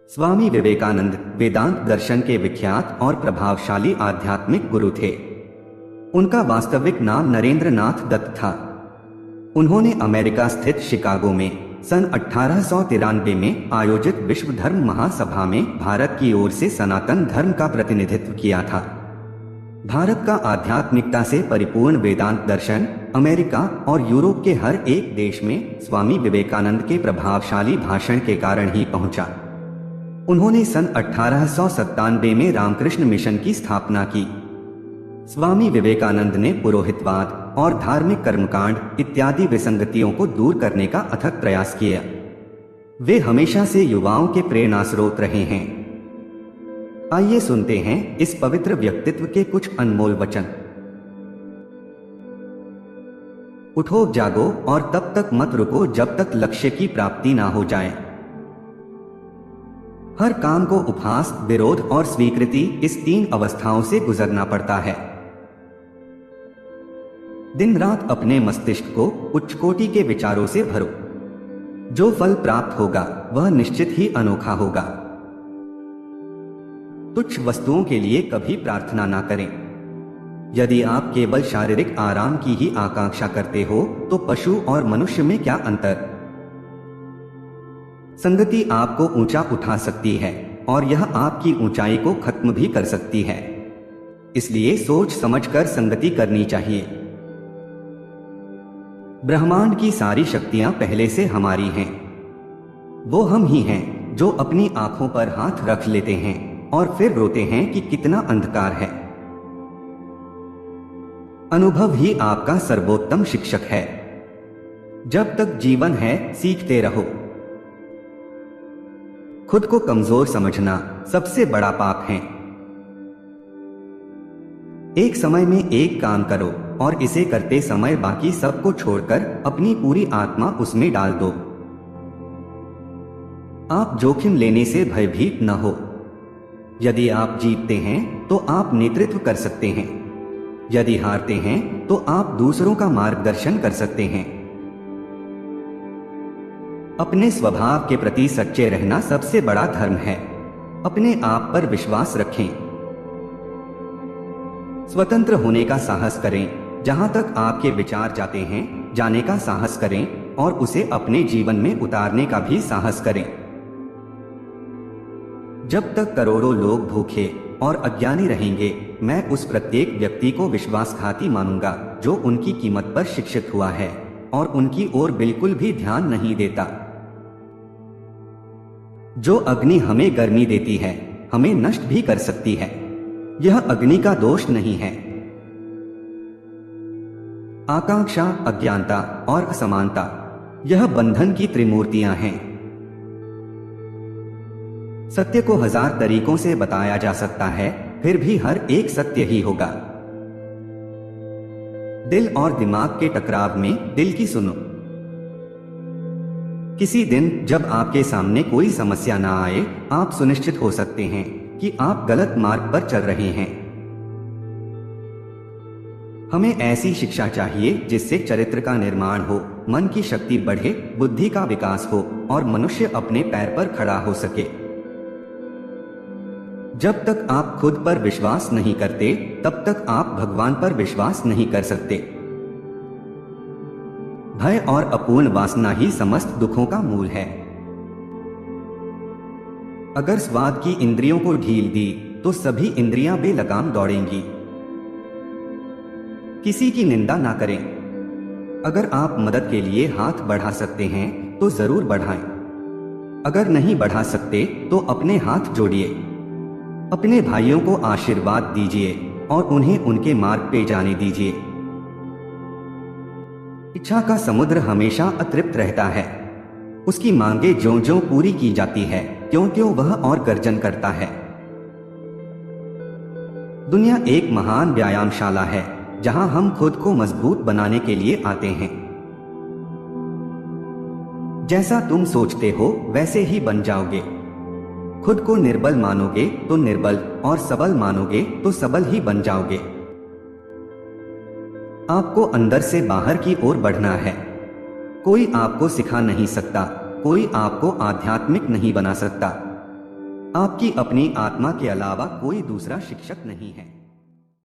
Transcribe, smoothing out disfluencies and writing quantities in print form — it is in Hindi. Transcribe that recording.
स्वामी विवेकानंद वेदांत दर्शन के विख्यात और प्रभावशाली आध्यात्मिक गुरु थे। उनका वास्तविक नाम नरेंद्र नाथ दत्त था। उन्होंने अमेरिका स्थित शिकागो में सन 1893 में आयोजित विश्व धर्म महासभा में भारत की ओर से सनातन धर्म का प्रतिनिधित्व किया था। भारत का आध्यात्मिकता से परिपूर्ण वेदांत दर्शन अमेरिका और यूरोप के हर एक देश में स्वामी विवेकानंद के प्रभावशाली भाषण के कारण ही पहुंचा। उन्होंने सन 1897 में रामकृष्ण मिशन की स्थापना की। स्वामी विवेकानंद ने पुरोहितवाद और धार्मिक कर्मकांड इत्यादि विसंगतियों को दूर करने का अथक प्रयास किया। वे हमेशा से युवाओं के प्रेरणा स्रोत रहे हैं। आइए सुनते हैं इस पवित्र व्यक्तित्व के कुछ अनमोल वचन। उठो जागो और तब तक मत रुको जब तक लक्ष्य की प्राप्ति ना हो जाए। हर काम को उपहास, विरोध और स्वीकृति इस 3 अवस्थाओं से गुजरना पड़ता है। दिन रात अपने मस्तिष्क को उच्च कोटि के विचारों से भरो। जो फल प्राप्त होगा वह निश्चित ही अनोखा होगा। तुच्छ वस्तुओं के लिए कभी प्रार्थना ना करें। यदि आप केवल शारीरिक आराम की ही आकांक्षा करते हो तो पशु और मनुष्य में क्या अंतर। संगति आपको ऊंचा उठा सकती है और यह आपकी ऊंचाई को खत्म भी कर सकती है। इसलिए सोच समझकर संगति करनी चाहिए। ब्रह्मांड की सारी शक्तियां पहले से हमारी हैं। वो हम ही हैं जो अपनी आंखों पर हाथ रख लेते हैं और फिर रोते हैं कि कितना अंधकार है। अनुभव ही आपका सर्वोत्तम शिक्षक है। जब तक जीवन है सीखते रहो। खुद को कमजोर समझना सबसे बड़ा पाप है। एक समय में एक काम करो और इसे करते समय बाकी सबको छोड़कर अपनी पूरी आत्मा उसमें डाल दो। आप जोखिम लेने से भयभीत न हो। यदि आप जीतते हैं तो आप नेतृत्व कर सकते हैं। यदि हारते हैं तो आप दूसरों का मार्गदर्शन कर सकते हैं। अपने स्वभाव के प्रति सच्चे रहना सबसे बड़ा धर्म है। अपने आप पर विश्वास रखें। स्वतंत्र होने का साहस करें। जहां तक आपके विचार जाते हैं जाने का साहस करें और उसे अपने जीवन में उतारने का भी साहस करें। जब तक करोड़ों लोग भूखे और अज्ञानी रहेंगे मैं उस प्रत्येक व्यक्ति को विश्वासघाती मानूंगा जो उनकी कीमत पर शिक्षित हुआ है और उनकी ओर बिल्कुल भी ध्यान नहीं देता। जो अग्नि हमें गर्मी देती है हमें नष्ट भी कर सकती है। यह अग्नि का दोष नहीं है। आकांक्षा, अज्ञानता और असमानता यह बंधन की त्रिमूर्तियां हैं। सत्य को 1000 तरीकों से बताया जा सकता है फिर भी हर एक सत्य ही होगा। दिल और दिमाग के टकराव में दिल की सुनो। किसी दिन जब आपके सामने कोई समस्या ना आए आप सुनिश्चित हो सकते हैं कि आप गलत मार्ग पर चल रहे हैं। हमें ऐसी शिक्षा चाहिए जिससे चरित्र का निर्माण हो, मन की शक्ति बढ़े, बुद्धि का विकास हो और मनुष्य अपने पैर पर खड़ा हो सके। जब तक आप खुद पर विश्वास नहीं करते तब तक आप भगवान पर विश्वास नहीं कर सकते। भय और अपूर्ण वासना ही समस्त दुखों का मूल है। अगर स्वाद की इंद्रियों को ढील दी तो सभी इंद्रियां बेलगाम दौड़ेंगी। किसी की निंदा ना करें। अगर आप मदद के लिए हाथ बढ़ा सकते हैं तो जरूर बढ़ाएं। अगर नहीं बढ़ा सकते तो अपने हाथ जोड़िए। अपने भाइयों को आशीर्वाद दीजिए और उन्हें उनके मार्ग पे जाने दीजिए। इच्छा का समुद्र हमेशा अतृप्त रहता है। उसकी मांगे ज्यों-ज्यों पूरी की जाती है त्यों-त्यों वह और गर्जन करता है। दुनिया एक महान व्यायामशाला है जहां हम खुद को मजबूत बनाने के लिए आते हैं। जैसा तुम सोचते हो वैसे ही बन जाओगे। खुद को निर्बल मानोगे तो निर्बल और सबल मानोगे तो सबल ही बन जाओगे। आपको अंदर से बाहर की ओर बढ़ना है। कोई आपको सिखा नहीं सकता, कोई आपको आध्यात्मिक नहीं बना सकता। आपकी अपनी आत्मा के अलावा कोई दूसरा शिक्षक नहीं है।